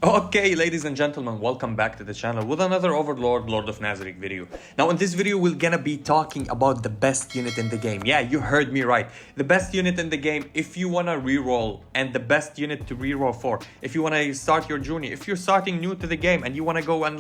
Okay, ladies and gentlemen, welcome back to the channel with another Overlord, Lord of Nazarick video. Now in this video, we're gonna be talking about the best unit in the game. Yeah, you heard me right. The best unit in the game if you wanna reroll, and the best unit to reroll for. If you wanna start your journey, if you're starting new to the game and you wanna go and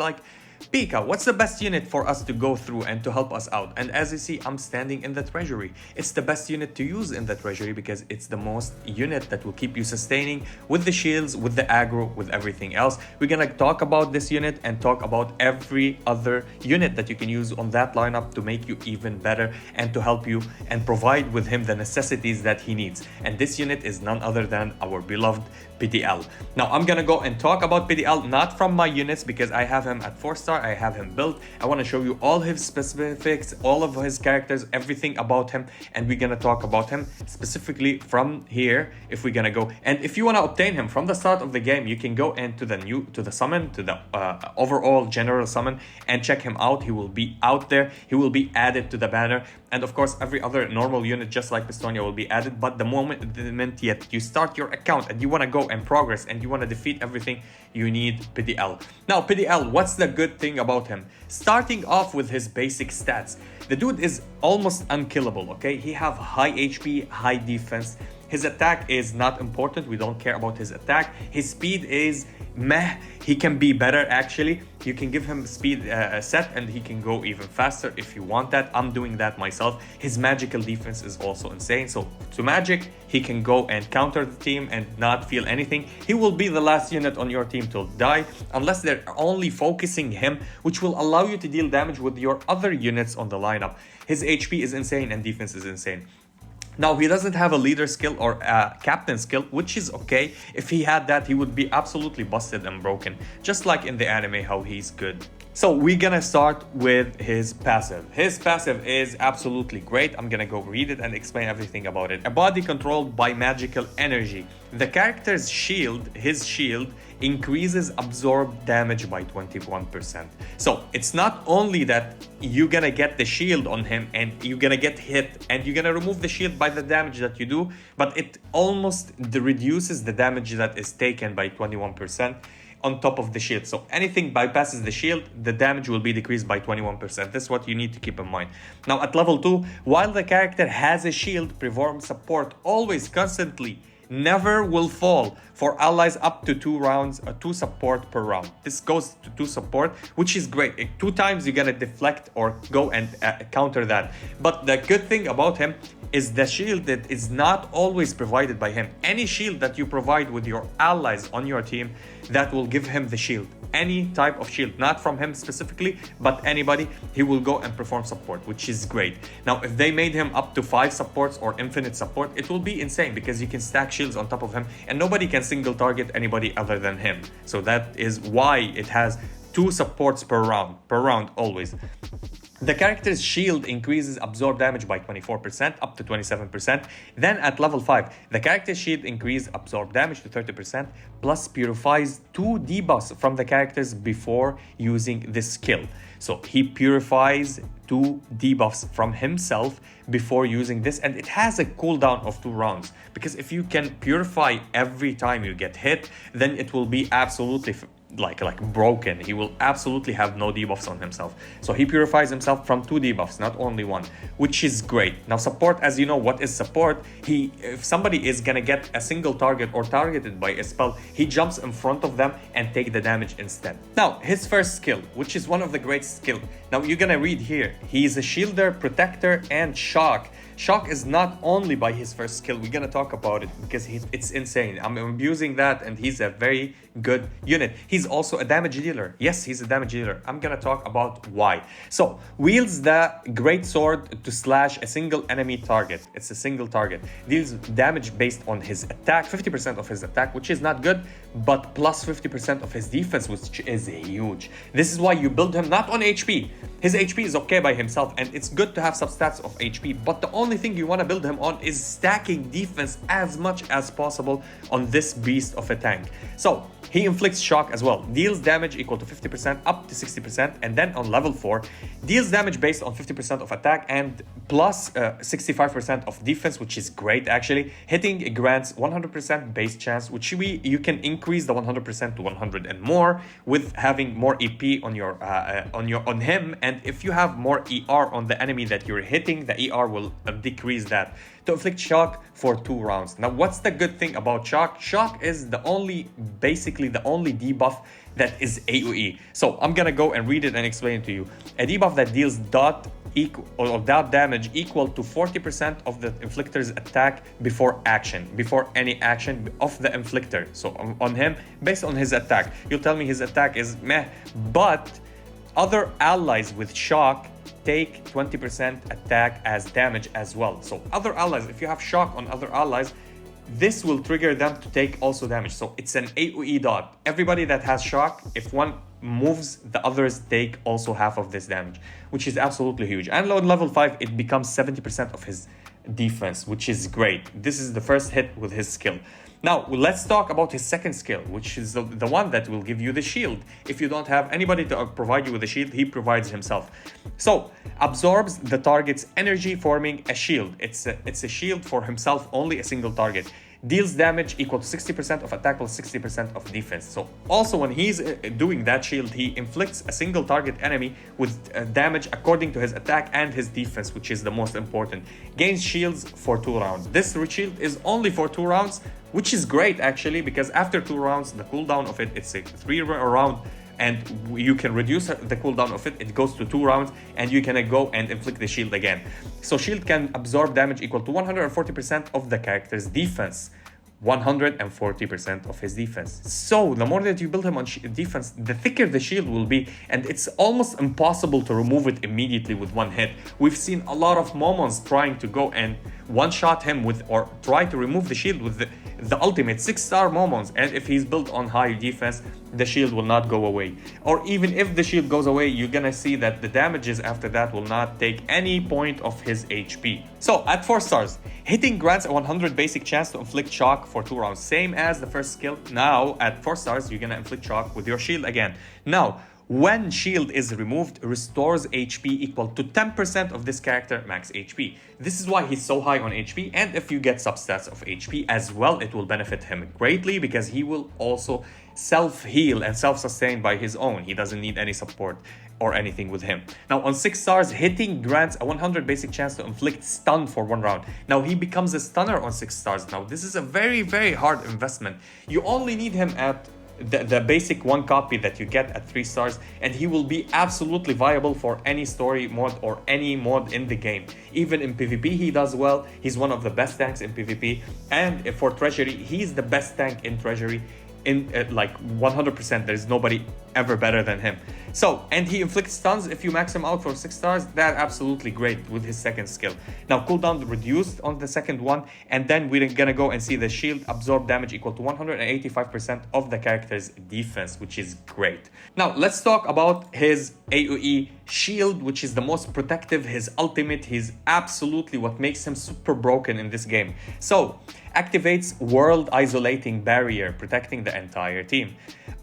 Pika, what's the best unit for us to go through and to help us out? And as you see, I'm standing in the treasury. It's the best unit to use in the treasury because it's the most unit that will keep you sustaining with the shields, with the aggro, with everything else. We're gonna talk about this unit and talk about every other unit that you can use on that lineup to make you even better and to help you and provide with him the necessities that he needs. And this unit is none other than our beloved PDL. Now I'm gonna go and talk about PDL, not from my units because I have him at 4-star, I have him built. I want to show you all his specifics, all of his characters, everything about him, and we're gonna talk about him specifically from here if we're gonna go. And if you want to obtain him from the start of the game, you can go into the summon, to the overall general summon, and check him out. He will be out there, he will be added to the banner, and of course every other normal unit just like Pistonia will be added. But the moment yet you start your account and you want to go and progress and you want to defeat everything, you need PDL. Now PDL, what's the good thing about him? Starting off with his basic stats, the dude is almost unkillable. Okay, he have high HP, high defense. His attack is not important, we don't care about his attack. His speed is meh, he can be better actually. You can give him speed set and he can go even faster if you want that. I'm doing that myself. His magical defense is also insane, so to magic he can go and counter the team and not feel anything. He will be the last unit on your team to die unless they're only focusing him, which will allow you to deal damage with your other units on the lineup. His HP is insane and defense is insane. Now, he doesn't have a leader skill or a captain skill, which is okay. If he had that, he would be absolutely busted and broken, just like in the anime how he's good. So we're gonna start with his passive. His passive is absolutely great. I'm gonna go read it and explain everything about it. A body controlled by magical energy. The character's shield, his shield, increases absorbed damage by 21%. So it's not only that you're gonna get the shield on him and you're gonna get hit and you're gonna remove the shield by the damage that you do, but it almost reduces the damage that is taken by 21% on top of the shield. So anything bypasses the shield, the damage will be decreased by 21%. This is what you need to keep in mind. Now at level 2, while the character has a shield, perform support always, constantly, never will fall for allies up to 2 rounds, 2 support per round. This goes to 2 support, which is great. 2 times you're gonna deflect or go and counter that. But the good thing about him is the shield that is not always provided by him. Any shield that you provide with your allies on your team, that will give him the shield. Any type of shield, not from him specifically, but anybody, he will go and perform support, which is great. Now, if they made him up to 5 supports or infinite support, it will be insane because you can stack shields on top of him and nobody can single target anybody other than him. So that is why it has 2 supports per round always. The character's shield increases absorb damage by 24% up to 27%. Then at level 5, the character's shield increases absorb damage to 30% plus purifies 2 debuffs from the characters before using this skill. So he purifies 2 debuffs from himself before using this, and it has a cooldown of 2 rounds, because if you can purify every time you get hit, then it will be absolutely like broken. He will absolutely have no debuffs on himself. So he purifies himself from 2 debuffs, not only 1, which is great. Now support, as you know, what is support? If somebody is gonna get a single target or targeted by a spell, he jumps in front of them and take the damage instead. Now his first skill, which is one of the great skills. Now you're gonna read here, he is a shielder, protector, and shock. Shock is not only by his first skill, we're gonna talk about it because it's insane. I'm abusing that and he's a very good unit. He's also a damage dealer. Yes, he's a damage dealer. I'm gonna talk about why. So, wields the great sword to slash a single enemy target. It's a single target. Deals damage based on his attack, 50% of his attack, which is not good, but plus 50% of his defense, which is huge. This is why you build him not on HP. His HP is okay by himself and it's good to have substats of HP, but the only thing you want to build him on is stacking defense as much as possible on this beast of a tank. So he inflicts shock as well, deals damage equal to 50% up to 60%, and then on level 4 deals damage based on 50% of attack and plus 65% of defense, which is great actually. Hitting grants 100% base chance, which you can increase the 100% to 100 and more with having more EP on him. And if you have more ER on the enemy that you're hitting, the ER will decrease that to inflict shock for 2 rounds. Now, what's the good thing about shock? Shock is basically the only debuff that is AoE. So I'm gonna go and read it and explain it to you. A debuff that deals dot damage equal to 40% of the inflictor's attack before any action of the inflictor. So on him, based on his attack, you'll tell me his attack is meh, but other allies with shock take 20% attack as damage as well. So other allies, if you have shock on other allies, this will trigger them to take also damage. So it's an AoE dot. Everybody that has shock, if one moves, the others take also half of this damage, which is absolutely huge. And on level 5, it becomes 70% of his defense, which is great. This is the first hit with his skill. Now, let's talk about his second skill, which is the one that will give you the shield. If you don't have anybody to provide you with a shield, he provides himself. So, absorbs the target's energy, forming a shield. It's a shield for himself, only a single target. Deals damage equal to 60% of attack plus 60% of defense. So also when he's doing that shield, he inflicts a single target enemy with damage according to his attack and his defense, which is the most important. Gains shields for 2 rounds. This shield is only for 2 rounds, which is great actually, because after 2 rounds, the cooldown of it's a 3 round, and you can reduce the cooldown of it. It goes to 2 rounds, and you can go and inflict the shield again. So shield can absorb damage equal to 140% of the character's defense. 140% of his defense. So the more that you build him on defense, the thicker the shield will be, and it's almost impossible to remove it immediately with one hit. We've seen a lot of moments trying to go and one-shot him with, or try to remove the shield with the ultimate 6-star moments, and if he's built on high defense, the shield will not go away. Or even if the shield goes away, you're gonna see that the damages after that will not take any point of his HP. So at 4 stars, hitting grants a 100 basic chance to inflict shock for 2 rounds, same as the first skill. Now at 4 stars, you're gonna inflict shock with your shield again. Now, when shield is removed, restores HP equal to 10% of this character max HP. This is why he's so high on HP, and if you get substats of HP as well, it will benefit him greatly, because he will also self-heal and self-sustain by his own. He doesn't need any support or anything with him. Now on 6 stars, hitting grants a 100 basic chance to inflict stun for 1 round. Now he becomes a stunner on 6 stars. Now this is a very, very hard investment. You only need him at the basic 1 copy that you get at 3 stars, and he will be absolutely viable for any story mode or any mode in the game. Even in PvP he does well. He's one of the best tanks in PvP, and for treasury he's the best tank in treasury. In like 100%, there's nobody ever better than him. So, and he inflicts stuns if you max him out for 6 stars. That absolutely great with his second skill. Now cooldown reduced on the second one, and then we're gonna go and see the shield absorb damage equal to 185% of the character's defense, which is great. Now let's talk about his AoE shield, which is the most protective. His ultimate, he's absolutely what makes him super broken in this game. So activates world isolating barrier, protecting the entire team.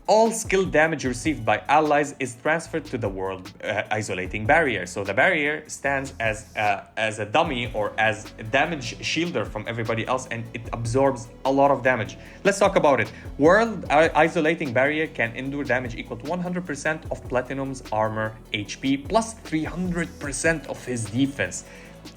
All skill damage received by allies is transferred to the world isolating barrier. So the barrier stands as a dummy or as a damage shielder from everybody else, and it absorbs a lot of damage. Let's talk about it. World isolating barrier can endure damage equal to 100% of Platinum's armor HP plus 300% of his defense.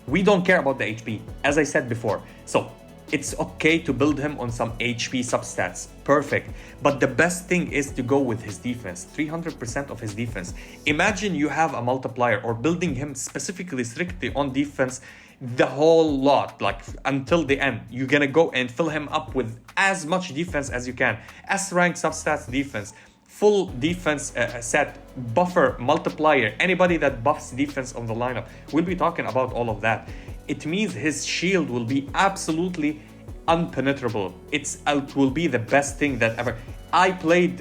We don't care about the HP, as I said before. So it's okay to build him on some HP substats, perfect. But the best thing is to go with his defense, 300% of his defense. Imagine you have a multiplier, or building him specifically strictly on defense the whole lot, like until the end. You're gonna go and fill him up with as much defense as you can. S-rank substats defense, full defense set, buffer, multiplier, anybody that buffs defense on the lineup. We'll be talking about all of that. It means his shield will be absolutely unpenetrable. It will be the best thing that ever. I played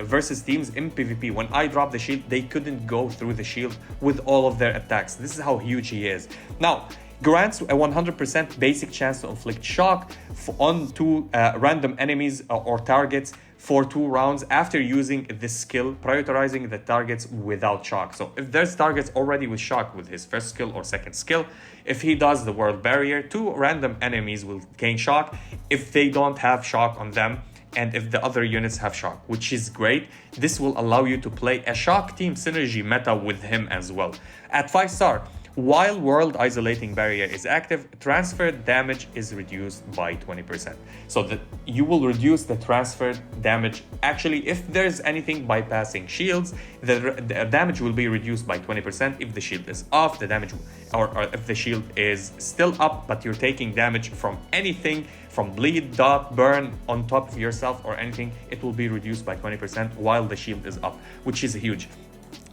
versus teams in PvP. When I dropped the shield, they couldn't go through the shield with all of their attacks. This is how huge he is. Now, grants a 100% basic chance to inflict shock onto random enemies or targets for 2 rounds after using this skill, prioritizing the targets without shock. So if there's targets already with shock with his first skill or second skill, if he does the world barrier, 2 random enemies will gain shock. If they don't have shock on them, and if the other units have shock, which is great. This will allow you to play a shock team synergy meta with him as well. At 5 star, while World Isolating Barrier is active, transfer damage is reduced by 20%. So that you will reduce the transfer damage. Actually, if there's anything bypassing shields, the damage will be reduced by 20%. If the shield is off, the damage, or if the shield is still up, but you're taking damage from anything, from bleed, dot, burn on top of yourself or anything, it will be reduced by 20% while the shield is up, which is huge.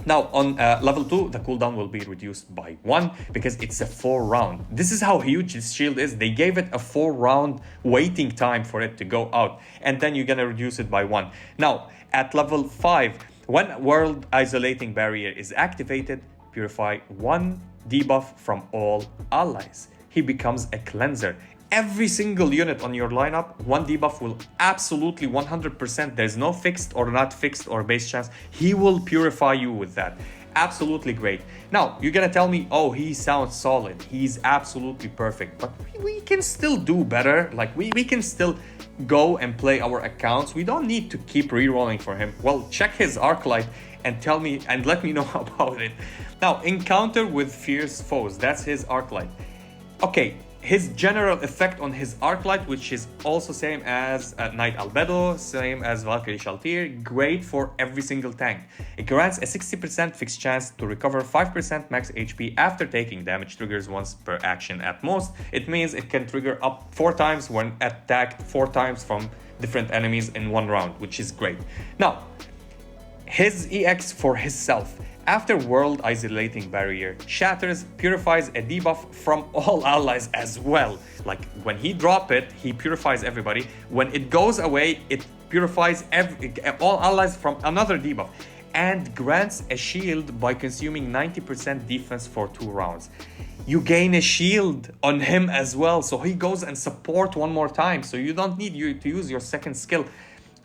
Now on level 2, the cooldown will be reduced by 1 because it's a 4 round. This is how huge this shield is. They gave it a 4 round waiting time for it to go out, and then you're gonna reduce it by 1. Now at level 5, when World Isolating Barrier is activated, purify 1 debuff from all allies. He becomes a cleanser. Every single unit on your lineup, 1 debuff will absolutely 100%. There's no fixed or not fixed or base chance. He will purify you with that. Absolutely great. Now, you're gonna tell me, oh, he sounds solid. He's absolutely perfect. But we can still do better. Like, we can still go and play our accounts. We don't need to keep rerolling for him. Well, check his Arclight and tell me and let me know about it. Now, encounter with fierce foes. That's his Arclight. Okay. His general effect on his Arclight, which is also same as Knight Albedo, same as Valkyrie Shaltir, great for every single tank. It grants a 60% fixed chance to recover 5% max HP after taking damage, triggers once per action at most. It means it can trigger up 4 times when attacked 4 times from different enemies in 1 round, which is great. Now, his EX for himself. After World Isolating Barrier shatters, purifies a debuff from all allies as well. Like when he drop it, he purifies everybody. When it goes away, it purifies all allies from another debuff and grants a shield by consuming 90% defense for 2 rounds. You gain a shield on him as well, so he goes and support 1 more time, so you don't need you to use your second skill.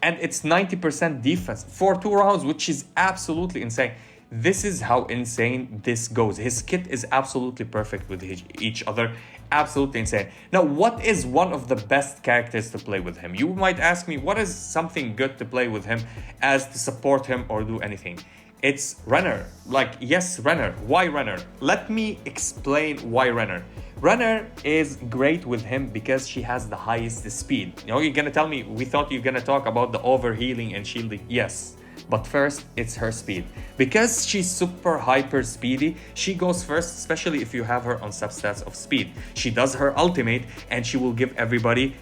And it's 90% defense for 2 rounds, which is absolutely insane. This is how insane this goes. His kit is absolutely perfect with each other. Absolutely insane. Now, what is one of the best characters to play with him? You might ask me, what is something good to play with him as to support him or do anything? It's Renner. Like, yes, Renner. Why Renner? Let me explain why Renner. Renner is great with him because she has the highest speed. You know, you're gonna tell me, we thought you're gonna talk about the overhealing and shielding. Yes. But first, it's her speed. Because she's super hyper speedy, she goes first, especially if you have her on substats of speed. She does her ultimate and she will give everybody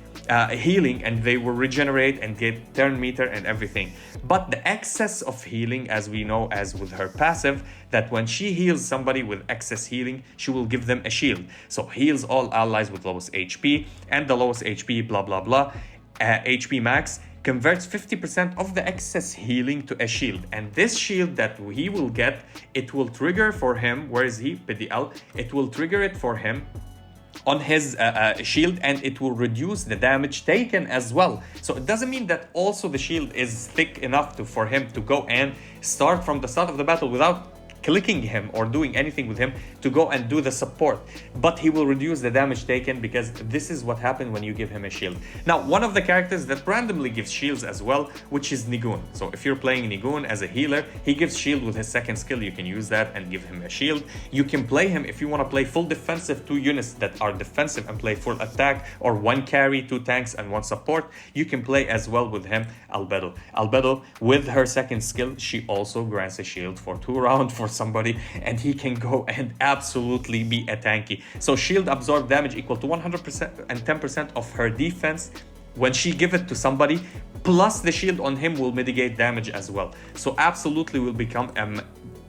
healing, and they will regenerate and get turn meter and everything. But the excess of healing, as we know as with her passive, that when she heals somebody with excess healing, she will give them a shield. So heals all allies with lowest HP, and the lowest HP blah blah blah, HP max, converts 50% of the excess healing to a shield. And this shield that he will get, it will trigger for him, where is he? PDL. It will trigger it for him on his shield, and it will reduce the damage taken as well. So it doesn't mean that also the shield is thick enough for him to go and start from the start of the battle without clicking him or doing anything with him to go and do the support, but he will reduce the damage taken because this is what happened when you give him a shield. Now, one of the characters that randomly gives shields as well, which is Nigun. So if you're playing Nigun as a healer, he gives shield with his second skill. You can use that and give him a shield. You can play him if you want to play full defensive, 2 units that are defensive and play full attack, or 1 carry, 2 tanks and 1 support. You can play as well with him Albedo. Albedo, with her second skill, she also grants a shield for 2 rounds for somebody, and he can go and absolutely be a tanky. So shield absorb damage equal to 100% and 10% of her defense when she give it to somebody, plus the shield on him will mitigate damage as well. So absolutely will become a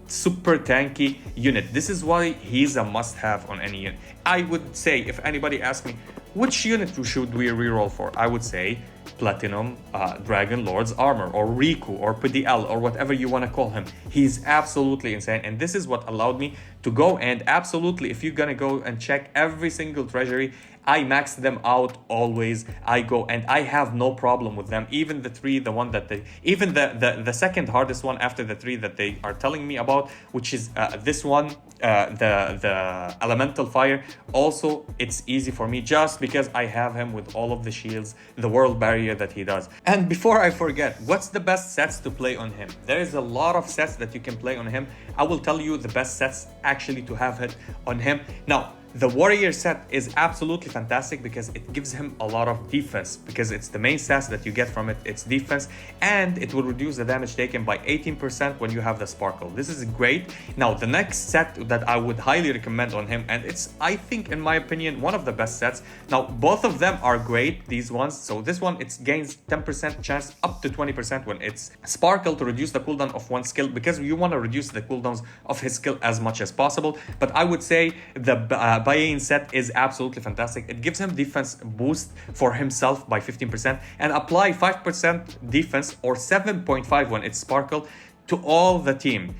super tanky unit. This is why he's a must-have on any unit. I would say, if anybody asks me which unit should we reroll for, I would say Platinum Dragon Lord's Armor, or Riku, or PDL, or whatever you want to call him. He's absolutely insane, and this is what allowed me to go and absolutely, if you're gonna go and check every single treasury, I max them out always. I go and I have no problem with them. Even the three, the one that they, even the second hardest one after the three that they are telling me about, which is this one, the elemental fire. Also, it's easy for me just because I have him with all of the shields, the world barrier that he does. And before I forget, what's the best sets to play on him? There is a lot of sets that you can play on him. I will tell you the best sets actually to have it on him. Now, the warrior set is absolutely fantastic because it gives him a lot of defense, because it's the main stats that you get from it, it's defense, and it will reduce the damage taken by 18% when you have the sparkle. This is great. Now, the next set that I would highly recommend on him, and it's, I think, in my opinion, one of the best sets. Now, both of them are great, these ones. So this one, it gains 10% chance up to 20% when it's sparkle to reduce the cooldown of one skill, because you want to reduce the cooldowns of his skill as much as possible. But I would say the Bayan set is absolutely fantastic. It gives him defense boost for himself by 15% and apply 5% defense or 7.5 when it's sparkle to all the team,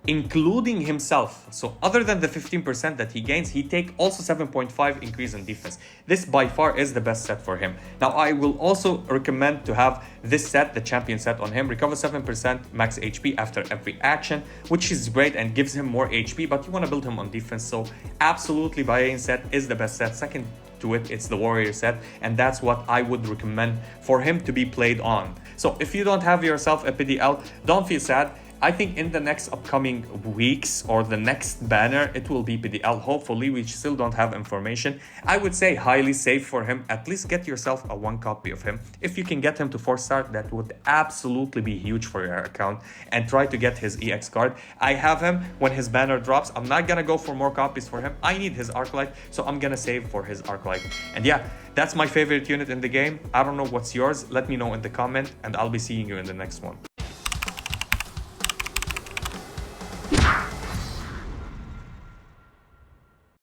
including himself. So other than the 15% that he gains, he take also 7.5 increase in defense. This by far is the best set for him. Now, I will also recommend to have this set, the champion set on him. Recover 7% max HP after every action, which is great and gives him more HP, but you want to build him on defense. So absolutely, Bayan set is the best set. Second to it, it's the warrior set, and that's what I would recommend for him to be played on. So if you don't have yourself a PDL, don't feel sad. I think in the next upcoming weeks or the next banner, it will be PDL. Hopefully, we still don't have information. I would say highly safe for him. At least get yourself a 1 copy of him. If you can get him to 4-star, that would absolutely be huge for your account. And try to get his EX card. I have him when his banner drops. I'm not gonna go for more copies for him. I need his Arclight, so I'm gonna save for his Arclight. And yeah, that's my favorite unit in the game. I don't know what's yours. Let me know in the comment, and I'll be seeing you in the next one.